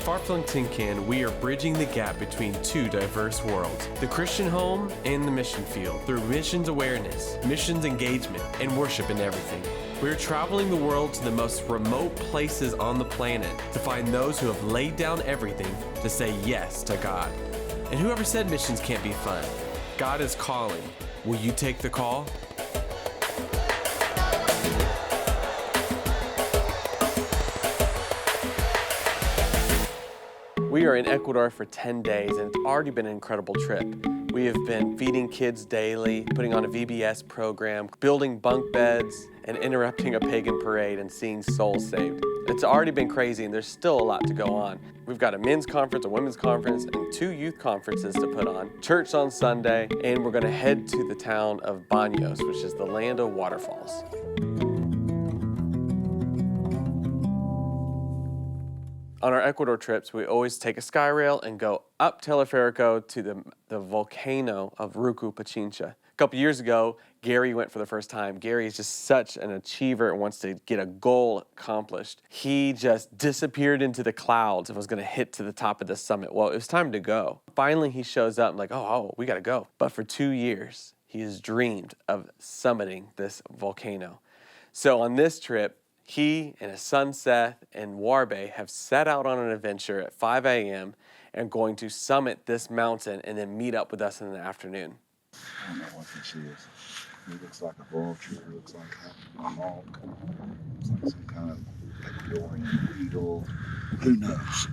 Far-Flung Tin Can, we are bridging the gap between two diverse worlds, the Christian home and the mission field, through missions awareness, missions engagement, and worship in everything. We're traveling the world to the most remote places on the planet to find those who have laid down everything to say yes to God. And whoever said missions can't be fun? God is calling. Will you take the call? We are in Ecuador for 10 days, and it's already been an incredible trip. We have been feeding kids daily, putting on a VBS program, building bunk beds, and interrupting a pagan parade and seeing souls saved. It's already been crazy, and there's still a lot to go on. We've got a men's conference, a women's conference, and 2 youth conferences to put on, church on Sunday, and we're going to head to the town of Baños, which is the land of waterfalls. On our Ecuador trips, we always take a sky rail and go up Teleférico to the volcano of Rucu Pichincha. A couple years ago, Gary went for the first time. Gary is just such an achiever and wants to get a goal accomplished. He just disappeared into the clouds and was going to hit to the top of the summit. Well, it was time to go. Finally, he shows up and like, oh, we got to go. But for 2 years, he has dreamed of summiting this volcano. So on this trip, he and his son Seth and Warbe have set out on an adventure at 5 a.m. and going to summit this mountain and then meet up with us in the afternoon. I don't know what this is. It looks like a vulture, it looks like a hawk, it's like some kind of Ecuadorian beetle. Who knows?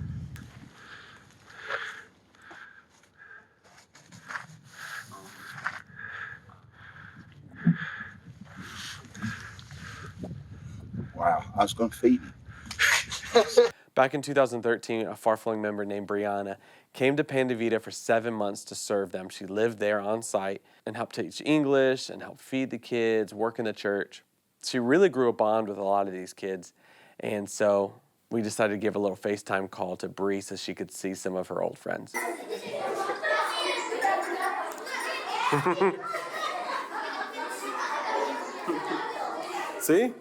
Wow, I was going to feed him. Back in 2013, a Far-Flung member named Brianna came to Panda Vida for 7 months to serve them. She lived there on site and helped teach English and help feed the kids, work in the church. She really grew a bond with a lot of these kids. And so we decided to give a little FaceTime call to Bree so she could see some of her old friends. See?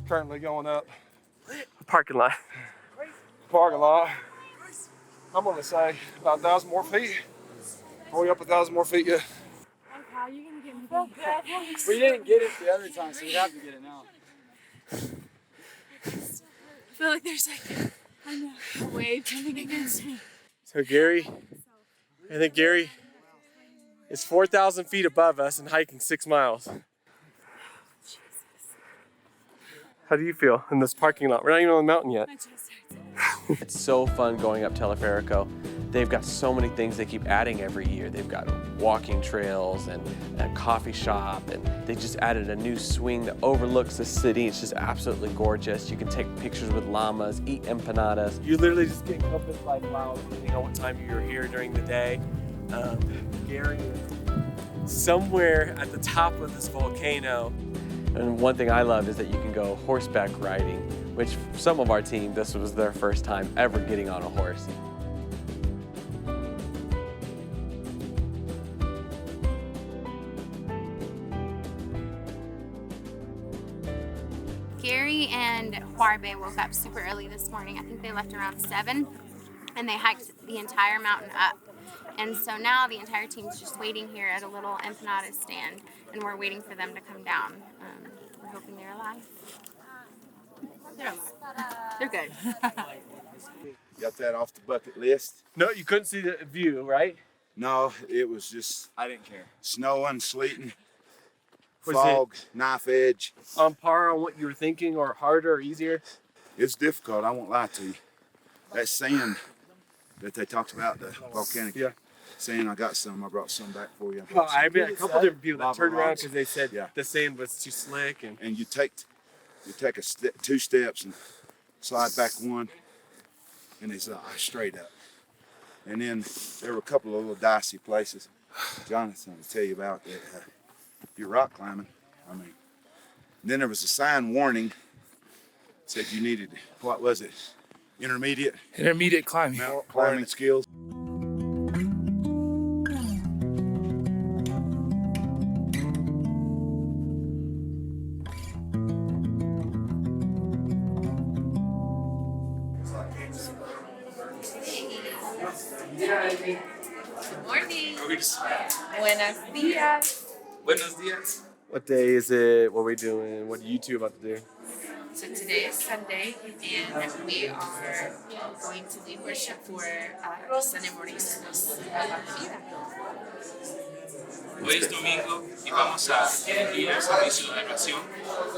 Currently going up Parking lot. parking lot. I'm gonna say about 1,000 more feet. Are we up 1,000 more feet yet? How are you gonna get me back? We didn't get it the other time, so we have to get it now. I feel like there's a wave coming against me. So Gary, I think Gary is 4,000 feet above us and hiking 6 miles. How do you feel in this parking lot? We're not even on the mountain yet. My chest hurts. It's so fun going up Teleférico. They've got so many things they keep adding every year. They've got walking trails and a coffee shop, and they just added a new swing that overlooks the city. It's just absolutely gorgeous. You can take pictures with llamas, eat empanadas. You literally just get encompassed by clouds depending on what time you're here during the day. Gary is somewhere at the top of this volcano. And one thing I love is that you can go horseback riding, which for some of our team, this was their first time ever getting on a horse. Gary and Warbe woke up super early this morning. I think they left around 7, and they hiked the entire mountain up. And so now the entire team's just waiting here at a little empanada stand, and we're waiting for them to come down. We're hoping they're alive. They're good. Got that off the bucket list? No, you couldn't see the view, right? No, it was just I didn't care. snowing, sleeting, Was fog, knife edge. On par on what you were thinking, or harder or easier? It's difficult, I won't lie to you. That sand that they talked about, the volcanic sand, I got some. I brought some back for you. Well, I met a couple different people that Lava turned around rocks. because they said Yeah. the sand was too slick. And And you take 2 steps and slide back 1, and it's straight up. And then there were a couple of little dicey places Jonathan will tell you about that if you're rock climbing. I mean, then there was a sign warning said you needed, what was it? Intermediate climbing. mountain climbing skills. Morning. Buenos dias. Buenos dias. What day is it? What are we doing? What are you two about to do? So today is Sunday, and we are going to lead worship for Sunday morning service. Hoy es domingo y vamos a ir al servicio de oración.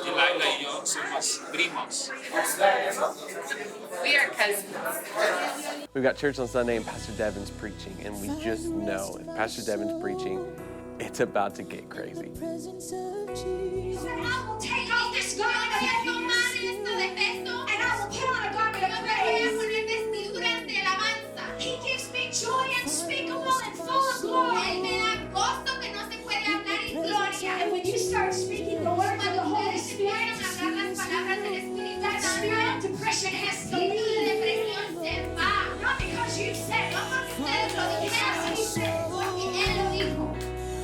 Y Laila y yo somos primos. We are cousins. We've got church on Sunday and Pastor Devin's preaching, and we just know if Pastor Devin's preaching, it's about to get crazy. I will take off this garment of humanness and I will put on a garment of praise. He gives me joy unspeakable and full of glory. And when you start speaking the word of the Holy Spirit, that spirit of depression has to leave. Not because you said it, because he said what the enemy dijo.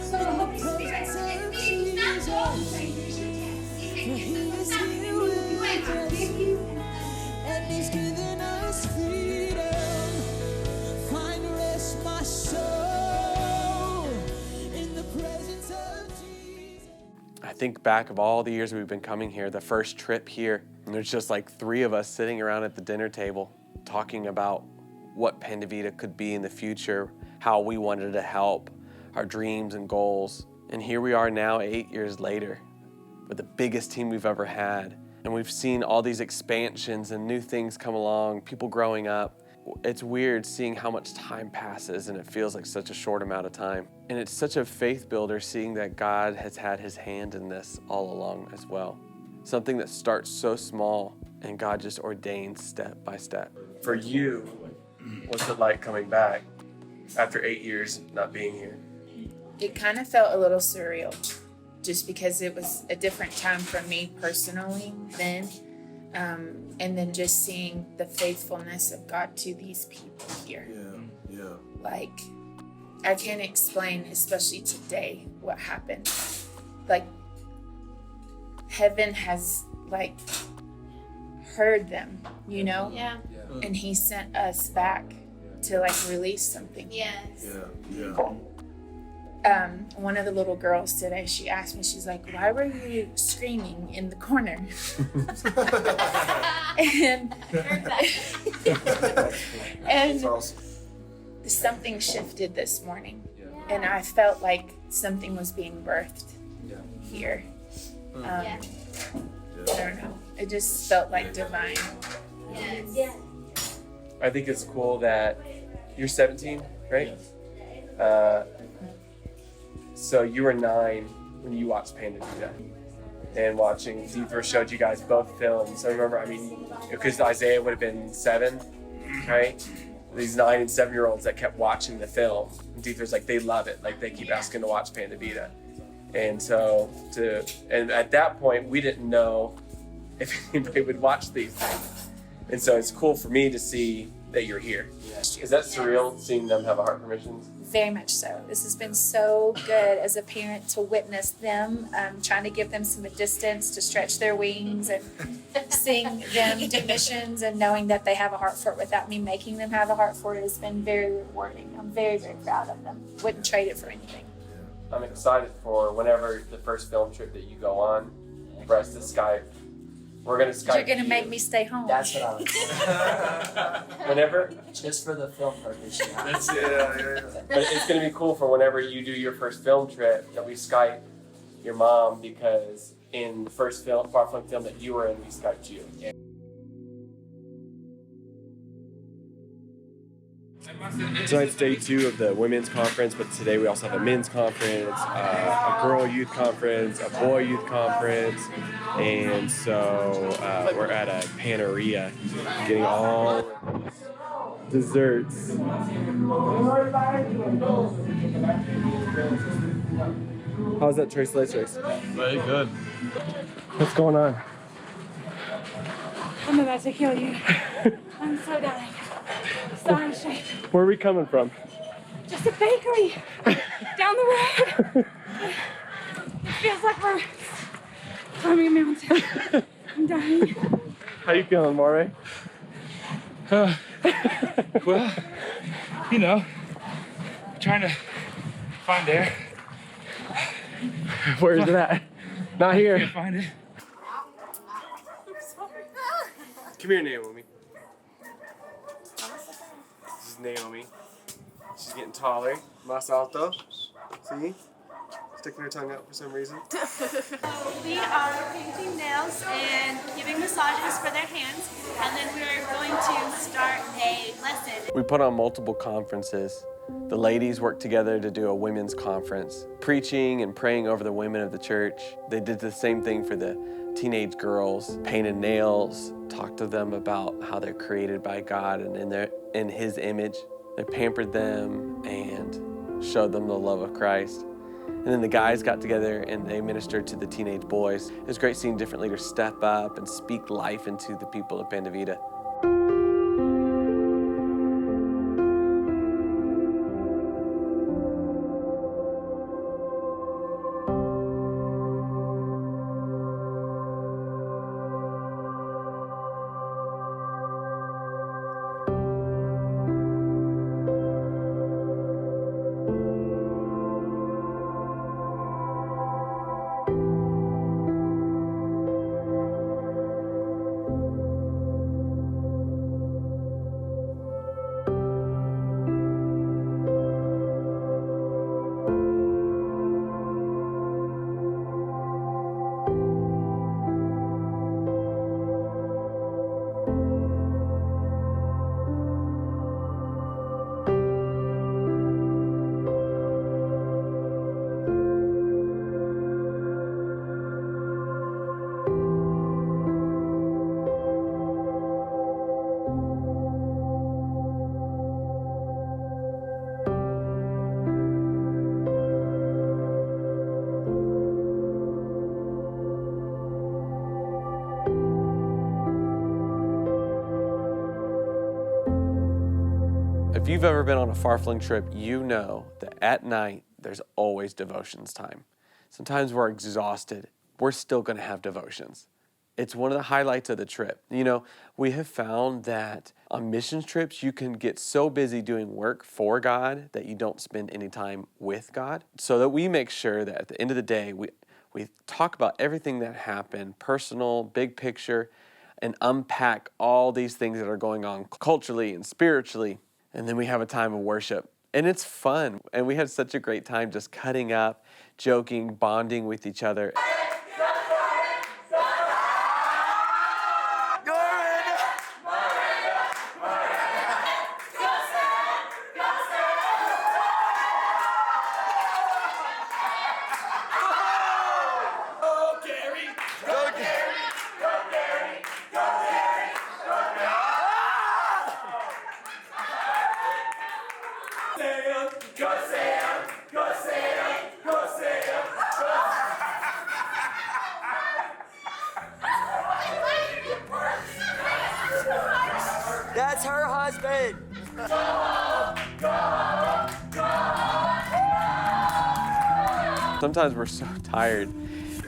So the Holy Spirit says, and he's given us freedom. Find rest, my soul, in the presence of Jesus. I think back of all the years we've been coming here, the first trip here, and there's just like 3 of us sitting around at the dinner table talking about what Panda Vida could be in the future, how we wanted to help, our dreams and goals. And here we are now 8 years later with the biggest team we've ever had. And we've seen all these expansions and new things come along, people growing up. It's weird seeing how much time passes and it feels like such a short amount of time. And it's such a faith builder seeing that God has had his hand in this all along as well. Something that starts so small and God just ordains step by step. For you, what's it like coming back after 8 years not being here? It kind of felt a little surreal, just because it was a different time for me personally then. And then just seeing the faithfulness of God to these people here. Yeah. Like, I can't explain, especially today, what happened. Like, heaven has, like, heard them, you know? Yeah. And he sent us back to, like, release something. Yes. One of the little girls today, she asked me, she's like, why were you screaming in the corner? and Awesome. something shifted this morning. And I felt like something was being birthed here. I don't know. It just felt like divine. Yes. I think it's cool that you're 17, right? So you were 9 when you watched Panda Vida. And watching, Zipline showed you guys both films. I remember, because Isaiah would have been 7, right? These 9 and 7-year-olds that kept watching the film. And Zipline's like, they love it. Like, they keep asking to watch Panda Vida. And so, and at that point, we didn't know if anybody would watch these things. And so it's cool for me to see that you're here. Is that surreal, seeing them have a heart for missions? Very much so. This has been so good as a parent to witness them, trying to give them some distance to stretch their wings and seeing them do missions and knowing that they have a heart for it without me making them have a heart for it has been very rewarding. I'm very, very proud of them. Wouldn't trade it for anything. I'm excited for whenever the first film trip that you go on, for us to Skype. We're going to Skype. You're going to make me stay home. That's what I was Whenever? just for the film purpose. That's yeah. But it's going to be cool for whenever you do your first film trip that we Skype your mom, because in the first film, Far-Flung film that you were in, we Skyped you. Tonight's day 2 of the women's conference, but today we also have a men's conference, a girl youth conference, a boy youth conference, and so we're at a paneria getting all desserts. How's that tres leches? Very good. What's going on? I'm about to kill you. I'm so dying. So in shape. Where are we coming from? Just a bakery down the road. It feels like we're climbing a mountain. I'm dying. How you feeling, Moray? Well, you know, trying to find air. Where is it at? Not Can't here. find it. Come here, Naomi. This is Naomi. She's getting taller. Más alto. See? Sticking her tongue out for some reason. We are painting nails and giving massages for their hands, and then we are going to start a lesson. We put on multiple conferences. The ladies worked together to do a women's conference, preaching and praying over the women of the church. They did the same thing for the teenage girls, painted nails, talked to them about how they're created by God and in His image. They pampered them and showed them the love of Christ. And then the guys got together and they ministered to the teenage boys. It was great seeing different leaders step up and speak life into the people of Panda Vida. If you've ever been on a Far-Flung trip, you know that at night, there's always devotions time. Sometimes we're exhausted. We're still going to have devotions. It's one of the highlights of the trip. You know, we have found that on missions trips, you can get so busy doing work for God that you don't spend any time with God. So that we make sure that at the end of the day, we talk about everything that happened, personal, big picture, and unpack all these things that are going on culturally and spiritually. And then we have a time of worship. And it's fun. And we had such a great time just cutting up, joking, bonding with each other. That's her husband. Sometimes we're so tired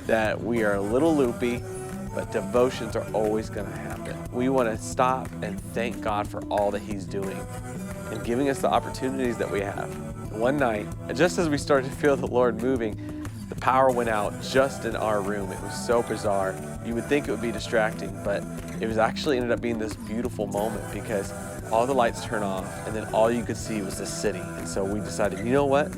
that we are a little loopy, but devotions are always going to happen. We want to stop and thank God for all that He's doing and giving us the opportunities that we have. One night, just as we started to feel the Lord moving, the power went out just in our room. It was so bizarre. You would think it would be distracting, but it was actually ended up being this beautiful moment because all the lights turned off and then all you could see was the city. And so we decided, you know what?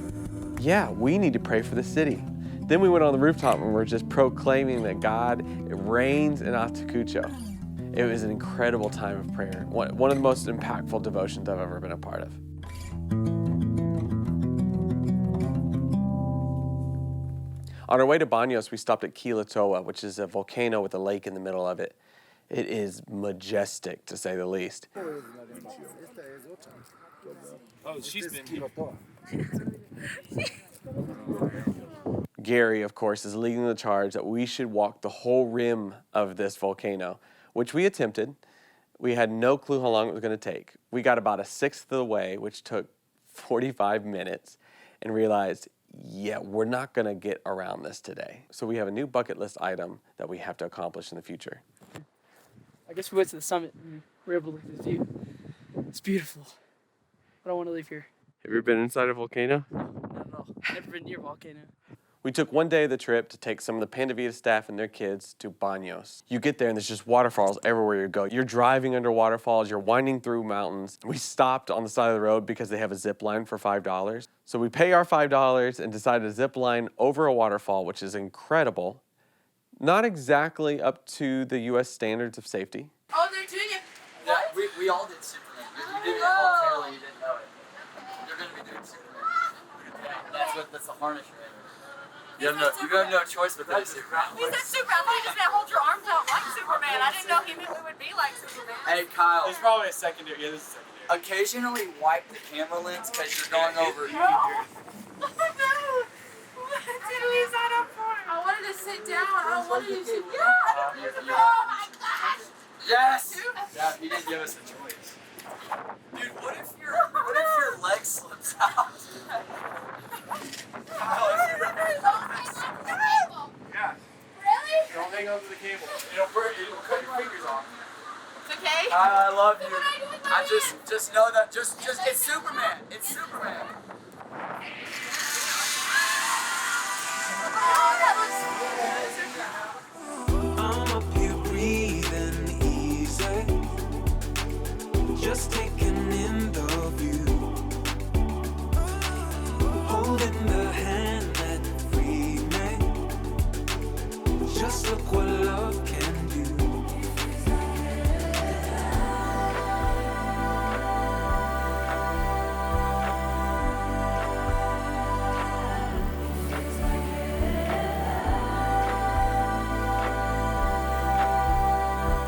Yeah, we need to pray for the city. Then we went on the rooftop and we're just proclaiming that God reigns in Atacucho. It was an incredible time of prayer. One of the most impactful devotions I've ever been a part of. On our way to Baños, we stopped at Quilatoa, which is a volcano with a lake in the middle of it. It is majestic, to say the least. Oh, she's been here. Gary, of course, is leading the charge that we should walk the whole rim of this volcano, which we attempted. We had no clue how long it was going to take. We got about a sixth of the way, which took 45 minutes, and realized, yeah, we're not going to get around this today. So we have a new bucket list item that we have to accomplish in the future. I guess we went to the summit and we were able to look at the view. It's beautiful. I don't want to leave here. Have you ever been inside a volcano? No. Never been near a volcano. We took one day of the trip to take some of the Panda Vida staff and their kids to Baños. You get there and there's just waterfalls everywhere you go. You're driving under waterfalls, you're winding through mountains. We stopped on the side of the road because they have a zip line for $5. So we pay our $5 and decided to zip line over a waterfall, which is incredible. Not exactly up to the US standards of safety. Oh, they're doing it. Yeah, we all did Superman. You did it voluntarily, you didn't know it. You're going to be doing Superman. Yeah, that's the harness right. You have no choice but that. He said Superman. I thought you just meant hold your arms out like Superman. I didn't know he meant we would be like Superman. Hey, Kyle. It's probably a secondary. Yeah, this is secondary. Occasionally wipe the camera lens because you're going over. No. What did we sign up for? I wanted to sit down. I wanted to. Yeah. Oh my gosh. Yes. Yeah, he didn't give us a choice. Dude, what if your leg slips out? Yeah. Really? Don't hang on to the cable. It'll cut your fingers off. It's okay. I love you. What do I do with my I just know that just it's Superman. It's Superman. Oh, that looks I'm up here breathing easy, just taking in the view, holding the hand that freed me. Just look what love can do.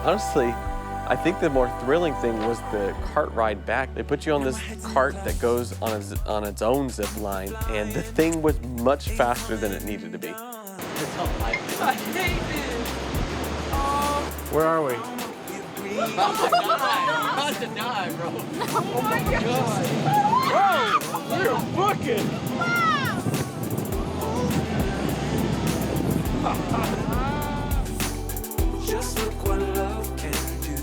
Honestly, I think the more thrilling thing was the cart ride back. They put you on this cart that goes on its own zip line, and the thing was much faster than it needed to be. I hate this. Where are we? About to die, bro. Oh my gosh. Whoa! We're booking! Just look what love can do.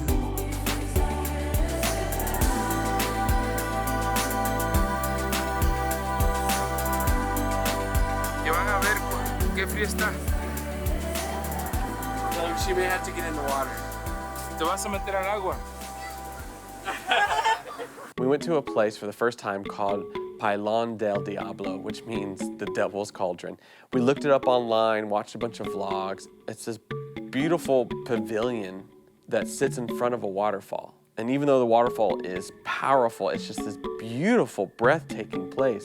Que van a ver qué frío está. She may have to get in the water. Te vas a meter al agua. We went to a place for the first time called Pailon del Diablo, which means the Devil's Cauldron. We looked it up online, watched a bunch of vlogs. It's this beautiful pavilion that sits in front of a waterfall. And even though the waterfall is powerful, it's just this beautiful, breathtaking place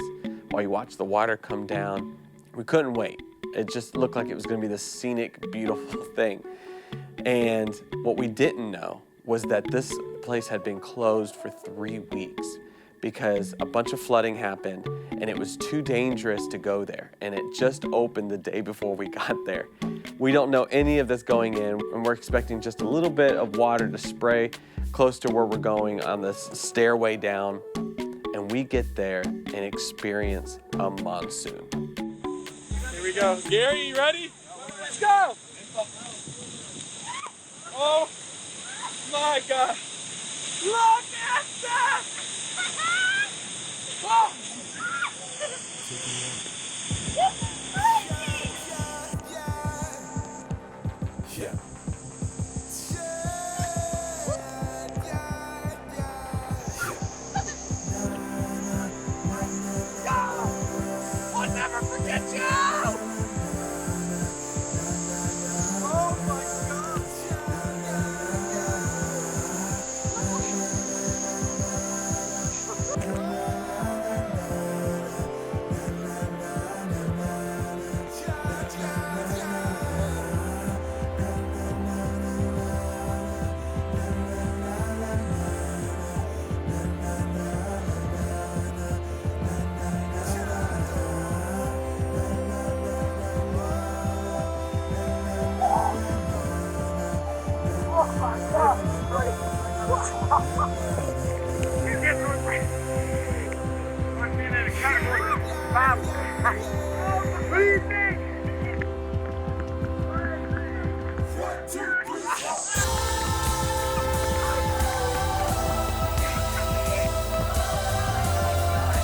while you watch the water come down. We couldn't wait. It just looked like it was going to be this scenic, beautiful thing. And what we didn't know was that this place had been closed for 3 weeks because a bunch of flooding happened and it was too dangerous to go there. And it just opened the day before we got there. We don't know any of this going in, and we're expecting just a little bit of water to spray close to where we're going on this stairway down. And we get there and experience a monsoon. Here we go. Gary, you ready? Let's go! Oh my God! Look at this! Oh. Yeah. I'll never forget you! Oh my God!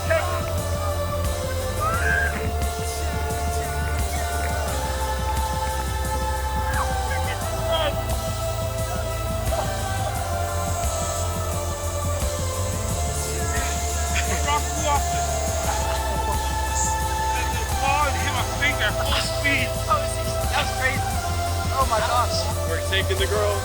Take my thoughts. We're taking the girls.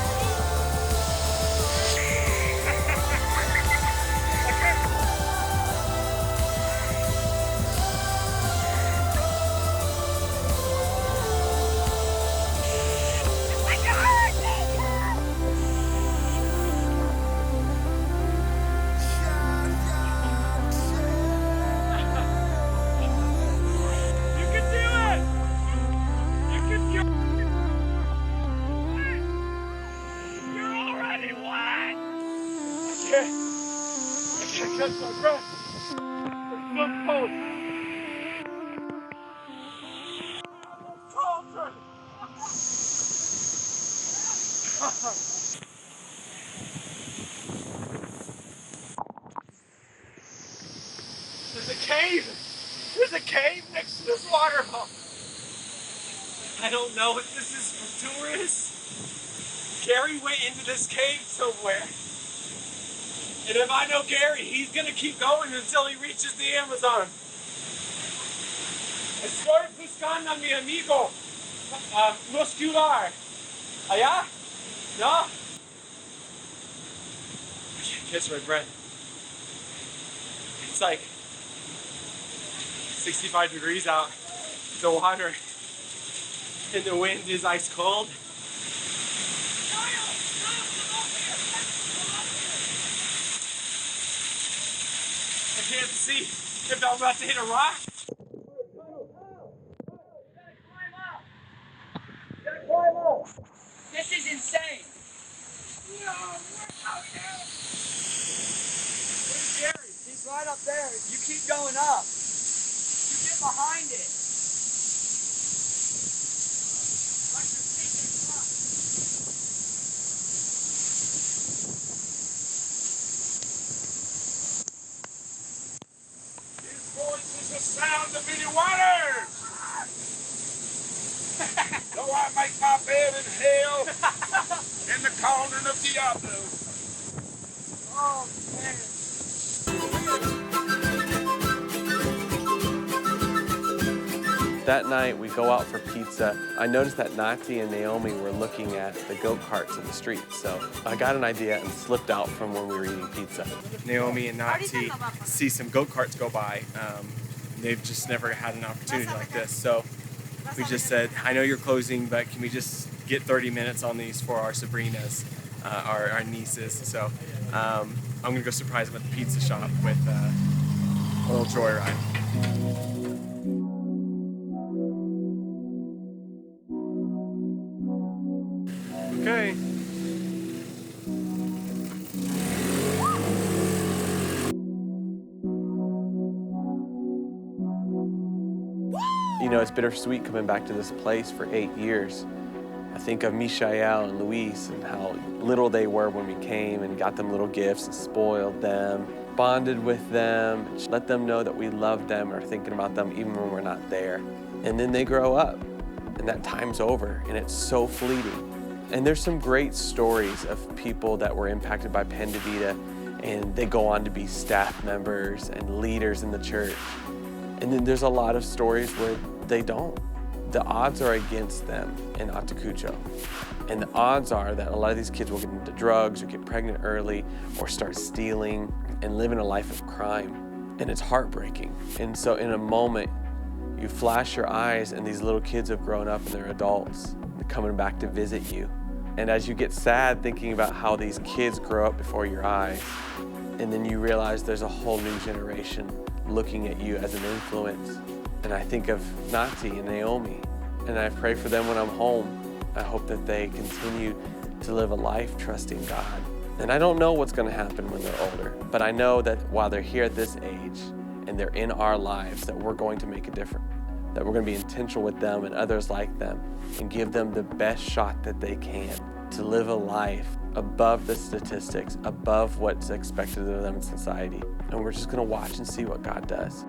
Catch my breath. It's so cold. Cauldron. There's a cave. There's a cave next to this waterfall. I don't know if this is for tourists. Gary went into this cave somewhere. And if I know Gary, he's gonna keep going until he reaches the Amazon. Estoy buscando a mi amigo muscular. Allá? No? I can't catch my breath. It's like 65 degrees out. The water and the wind is ice cold. I can't see if I'm about to hit a rock. This is insane. Where's Gary? He's right up there. You keep going up. You get behind it. His voice is the sound of many waters. Though I make my bed in hell, in the cauldron of Diablo. Oh, man. That night, we go out for pizza. I noticed that Nati and Naomi were looking at the go-karts in the street, so I got an idea and slipped out from when we were eating pizza. Naomi and Nati see some go-karts go by. They've just never had an opportunity like this, so we just said, I know you're closing, but can we just get 30 minutes on these for our Sabrinas, our nieces? So I'm gonna go surprise them at the pizza shop with a little joyride. Okay. You know, it's bittersweet coming back to this place for 8 years. I think of Mishael and Luis and how little they were when we came and got them little gifts and spoiled them, bonded with them, let them know that we love them or thinking about them even when we're not there. And then they grow up and that time's over and it's so fleeting. And there's some great stories of people that were impacted by Pan de Vida and they go on to be staff members and leaders in the church. And then there's a lot of stories where they don't. The odds are against them in Atacucho. And the odds are that a lot of these kids will get into drugs or get pregnant early or start stealing and living a life of crime. And it's heartbreaking. And so in a moment, you flash your eyes and these little kids have grown up and they're adults. They're coming back to visit you. And as you get sad thinking about how these kids grow up before your eyes, and then you realize there's a whole new generation looking at you as an influence. And I think of Nati and Naomi, and I pray for them when I'm home. I hope that they continue to live a life trusting God. And I don't know what's gonna happen when they're older, but I know that while they're here at this age and they're in our lives, that we're going to make a difference, that we're gonna be intentional with them and others like them and give them the best shot that they can to live a life above the statistics, above what's expected of them in society. And we're just gonna watch and see what God does.